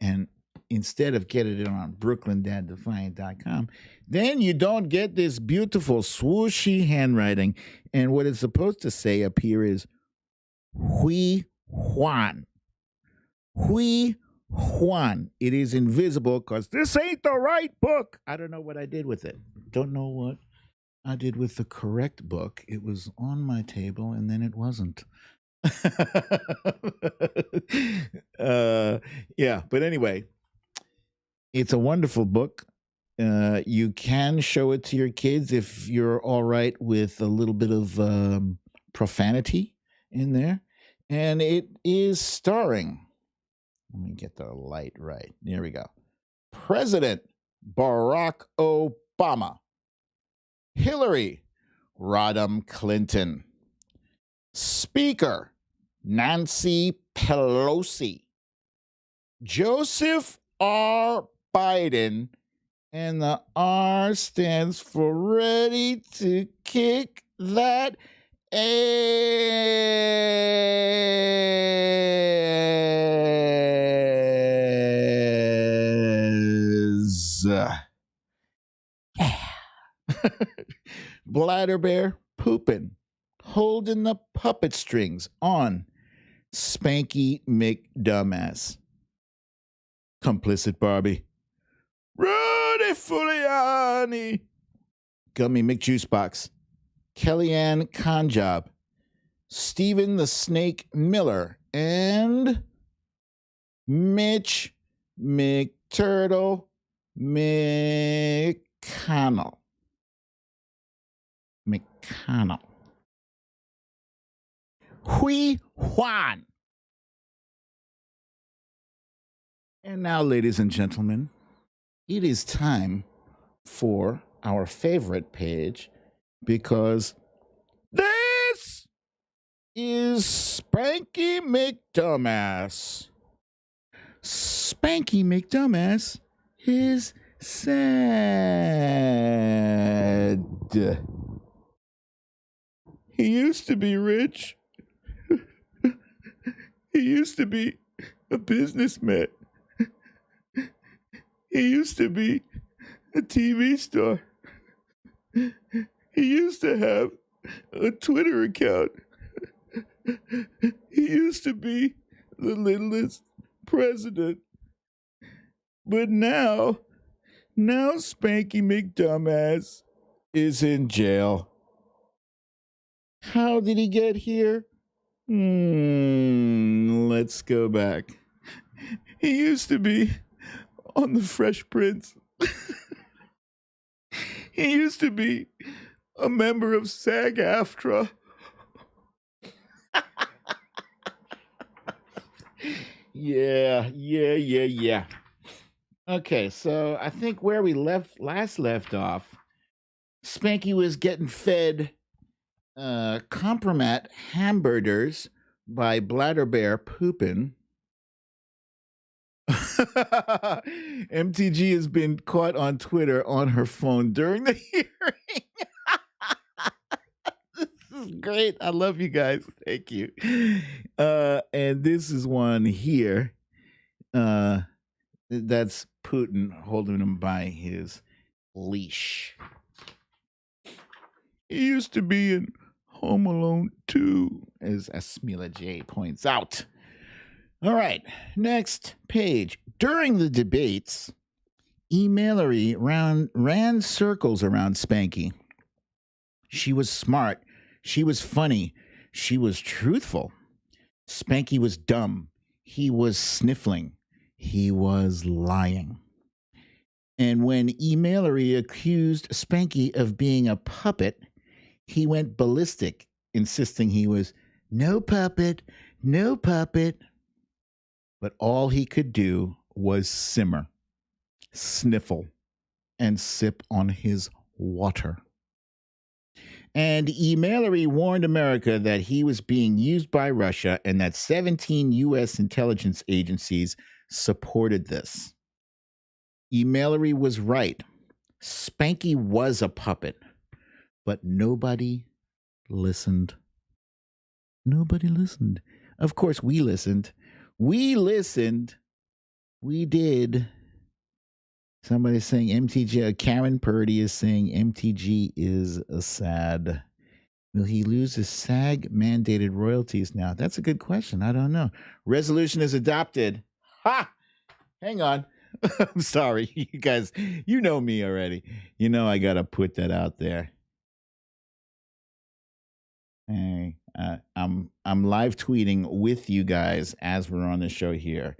and instead of getting it on BrooklynDadDefiant.com, then you don't get this beautiful swooshy handwriting. And what it's supposed to say up here is Hui Juan. Hui Juan. It is invisible because this ain't the right book. I don't know what I did with it. Don't know what I did with the correct book. It was on my table and then it wasn't. Yeah, but anyway, it's a wonderful book. You can show it to your kids if you're all right with a little bit of profanity in there. And it is starring, let me get the light right. There we go. President Barack Obama, Hillary Rodham Clinton, Speaker Nancy Pelosi, Joseph R. Biden, and the R stands for ready to kick that ass. Yeah. Bladder Bear pooping, holding the puppet strings on Spanky McDumbass. Complicit Barbie. Rudy Giuliani. Gummy McJuicebox. Kellyanne Conjob, Stephen the Snake Miller, and Mitch McTurtle McConnell. Hui Juan. And now, ladies and gentlemen, it is time for our favorite page, because this is Spanky McDumbass. Spanky McDumbass is sad. He used to be rich. He used to be a businessman. He used to be a TV star. He used to have a Twitter account. He used to be the Liddle'est President. But now Spanky McDumbass is in jail. How did he get here? Let's go back. He used to be on the Fresh Prince. He used to be a member of SAG-AFTRA. Yeah. Okay, so I think where we last left off, Spanky was getting fed compromat hamburgers by Bladderbear Poopin. MTG has been caught on Twitter on her phone during the hearing. This is great. I love you guys. Thank you. And this is one here. That's Putin holding him by his leash. He used to be in Home Alone 2, as Asmila J points out. All right, next page. During the debates, E-Mailery ran circles around Spanky. She was smart. She was funny. She was truthful. Spanky was dumb. He was sniffling. He was lying. And when E-Mailery accused Spanky of being a puppet, he went ballistic, insisting he was no puppet, no puppet. But all he could do was simmer, sniffle, and sip on his water. And E-Mailery warned America that he was being used by Russia and that 17 U.S. intelligence agencies supported this. E-Mailery was right. Spanky was a puppet, but nobody listened. Nobody listened. Of course, we listened. We listened. We did. Somebody's saying MTG. Karen Purdy is saying MTG is a sad. Will he lose his SAG mandated royalties now? That's a good question. I don't know. Resolution is adopted. Ha! Hang on. I'm sorry. You guys, you know me already. You know I got to put that out there. Hey, I'm live tweeting with you guys as we're on the show here.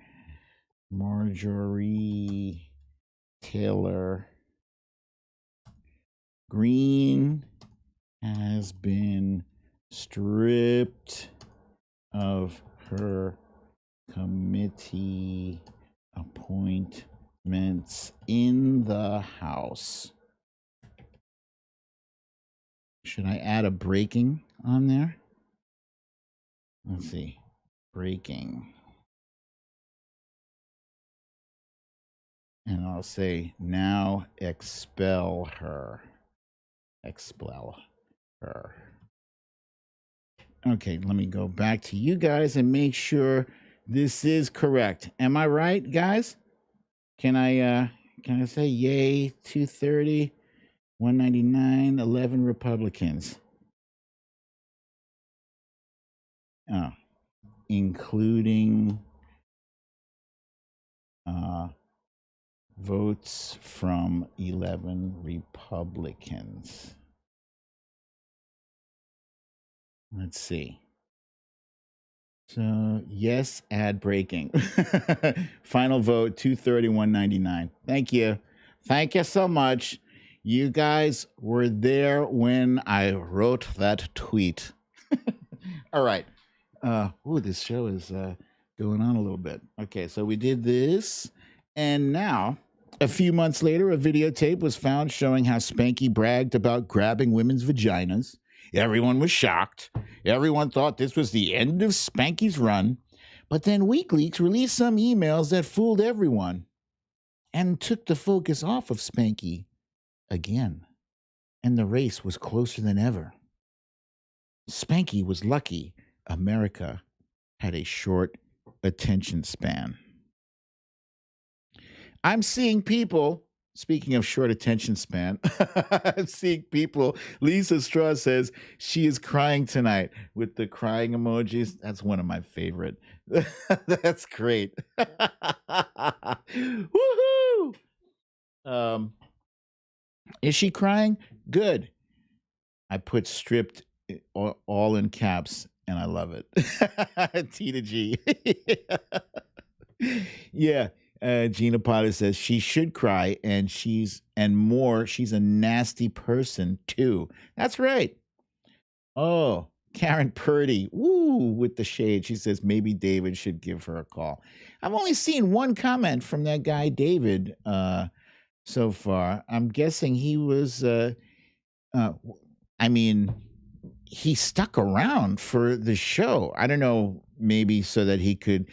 Marjorie Taylor Greene has been stripped of her committee appointments in the House. Should I add a breaking on there? Let's see. Breaking. And I'll say, now expel her. Expel her. Okay, let me go back to you guys and make sure this is correct. Am I right, guys? Can I say yay 230, 199, 11 Republicans? Oh, including votes from 11 Republicans. Let's see. So, yes, ad breaking. Final vote, 231.99. Thank you. Thank you so much. You guys were there when I wrote that tweet. All right. This show is going on a little bit. Okay, so we did this. And now, a few months later, a videotape was found showing how Spanky bragged about grabbing women's vaginas. Everyone was shocked. Everyone thought this was the end of Spanky's run. But then WikiLeaks released some emails that fooled everyone and took the focus off of Spanky again. And the race was closer than ever. Spanky was lucky America had a short attention span. I'm seeing people, speaking of short attention span, I'm seeing people. Lisa Straw says she is crying tonight with the crying emojis. That's one of my favorite. That's great. Woohoo! Is she crying? Good. I put stripped all in caps, and I love it. Tina G. Yeah. Gina Potter says she should cry, and she's a nasty person too. That's right. Oh, Karen Purdy, woo, with the shade. She says maybe David should give her a call. I've only seen one comment from that guy David so far. I'm guessing he was. He stuck around for the show. I don't know, maybe so that he could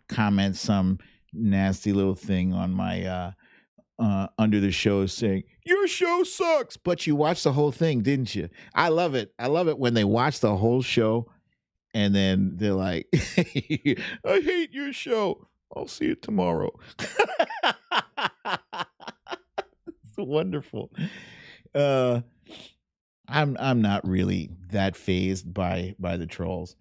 comment some nasty little thing on my under the show saying, your show sucks. But you watched the whole thing, didn't you? I love it. I love it when they watch the whole show and then they're like, I hate your show. I'll see it tomorrow. It's wonderful. I'm not really that fazed by the trolls.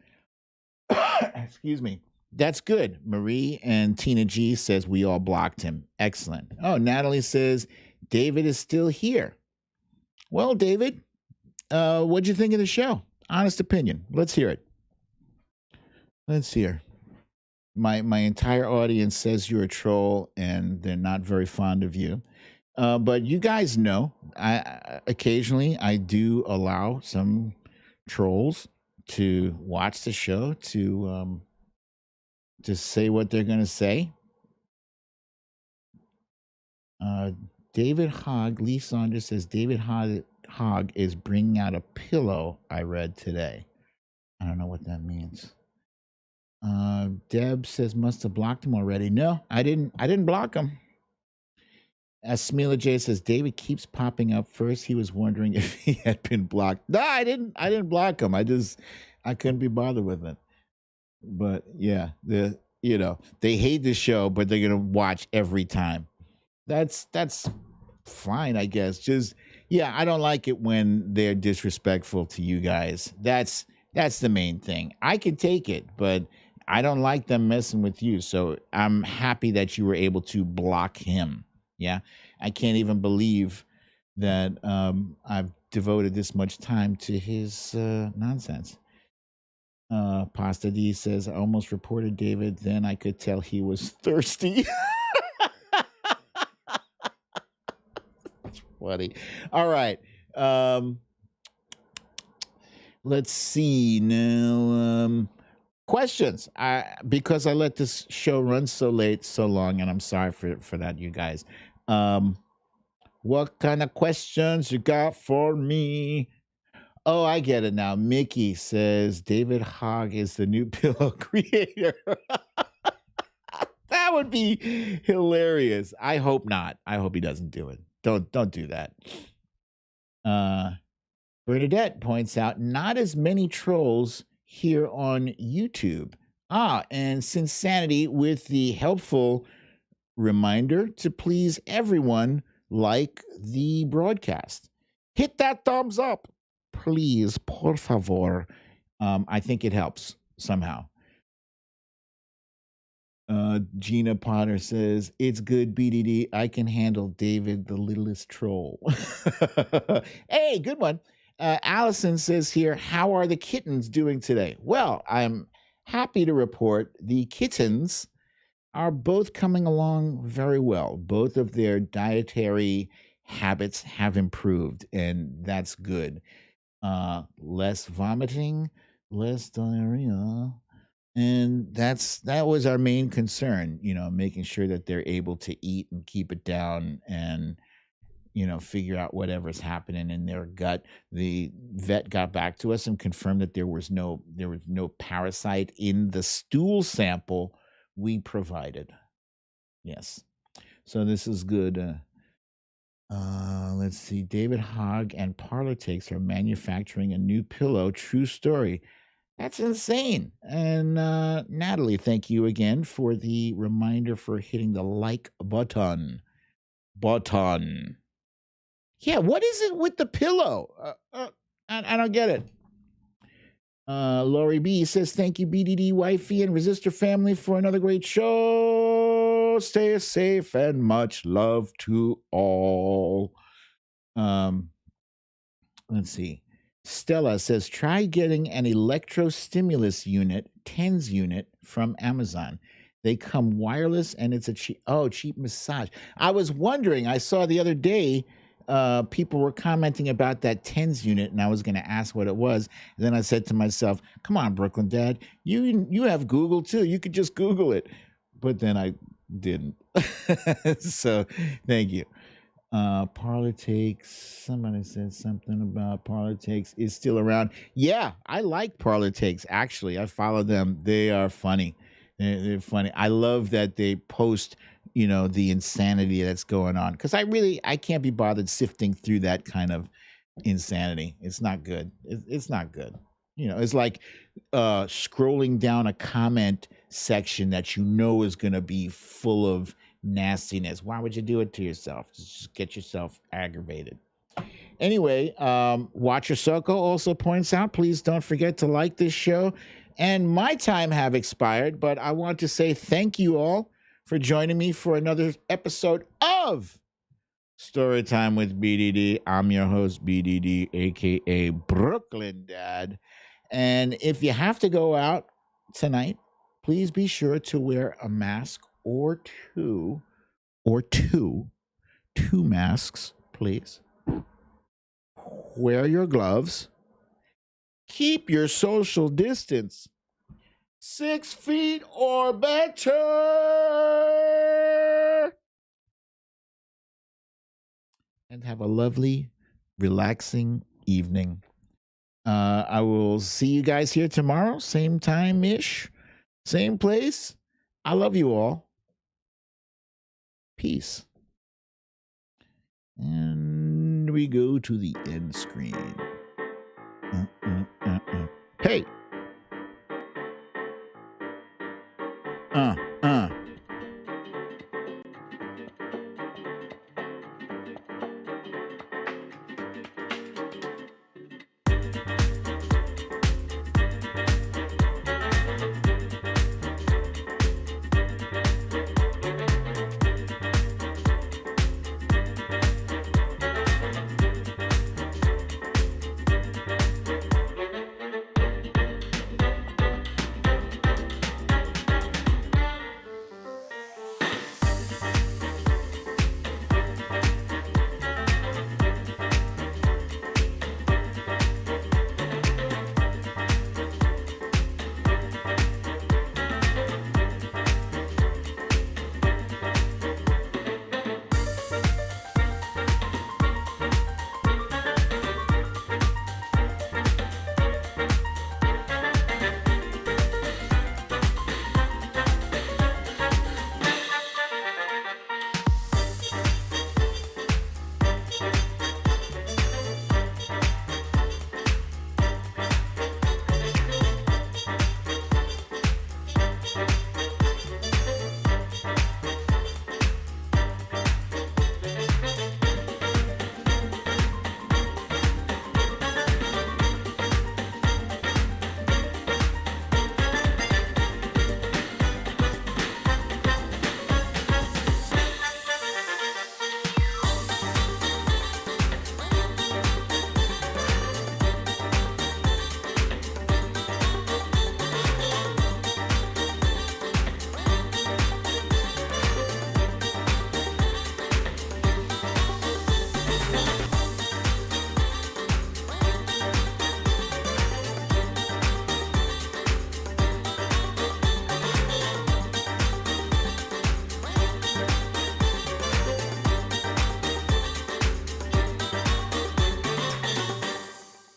Excuse me. That's good. Marie and Tina G says we all blocked him. Excellent. Oh, Natalie says David is still here. Well, David, what'd you think of the show? Honest opinion. Let's hear it. Let's hear. My entire audience says you're a troll and they're not very fond of you. But you guys know, occasionally I do allow some trolls to watch the show to say what they're going to say. David Hogg, Lee Saunders says David Hogg is bringing out a pillow. I read today. I don't know what that means. Deb says must have blocked him already. No, I didn't block him. Smila J says David keeps popping up. First, he was wondering if he had been blocked. No, I didn't block him. I couldn't be bothered with it. But yeah, they hate the show, but they're gonna watch every time. That's fine, I guess. I don't like it when they're disrespectful to you guys. That's the main thing. I can take it, but I don't like them messing with you. So I'm happy that you were able to block him. Yeah, I can't even believe that I've devoted this much time to his nonsense. Pasta D says, I almost reported David, then I could tell he was thirsty. That's funny. All right. Let's see now. Questions. Because I let this show run so late, so long, and I'm sorry for that, you guys. What kind of questions you got for me? Oh, I get it now. Mickey says David Hogg is the new pillow creator. That would be hilarious. I hope not. I hope he doesn't do it. Don't do that. Bernadette points out not as many trolls here on YouTube. And Sinsanity with the helpful reminder to please everyone like the broadcast. Hit that thumbs up. Please, por favor. I think it helps somehow. Gina Potter says, it's good, BDD. I can handle David, the littlest troll. Hey, good one. Allison says here, how are the kittens doing today? Well, I'm happy to report the kittens are both coming along very well. Both of their dietary habits have improved, and that's good. Less vomiting, less diarrhea. And that was our main concern, making sure that they're able to eat and keep it down and, figure out whatever's happening in their gut. The vet got back to us and confirmed that there was no parasite in the stool sample we provided. Yes. So this is good. Let's see. David Hogg and Parlor-Takes are manufacturing a new pillow. True story. That's insane. And Natalie, thank you again for the reminder for hitting the like button. Yeah, what is it with the pillow? I don't get it. Lori B says, thank you, BDD, Wifey, and Resistor family for another great show. Stay safe and much love to all. Let's see. Stella says, try getting an electrostimulus unit, TENS unit from Amazon. They come wireless and it's a cheap massage. I was wondering, I saw the other day, people were commenting about that TENS unit, and I was going to ask what it was. And then I said to myself, come on, Brooklyn Dad, you have Google too. You could just Google it. But then I didn't. So thank you. Parlor-Takes, somebody said something about Parlor-Takes is still around. Yeah, I like Parlor-Takes. Actually, I follow them. They are funny. They're funny. I love that they post, the insanity that's going on, because I can't be bothered sifting through that kind of insanity. It's not good. It's not good. It's like scrolling down a comment section that is going to be full of nastiness. Why would you do it to yourself? Just get yourself aggravated. Anyway, Watcher Soko also points out, please don't forget to like this show. And my time have expired, but I want to say thank you all for joining me for another episode of Storytime with BDD. I'm your host, BDD, aka Brooklyn Dad. And if you have to go out tonight, please be sure to wear a mask or two masks, please. Wear your gloves. Keep your social distance 6 feet or better. And have a lovely, relaxing evening. I will see you guys here tomorrow, same time-ish, same place. I love you all. Peace. And we go to the end screen. Hey.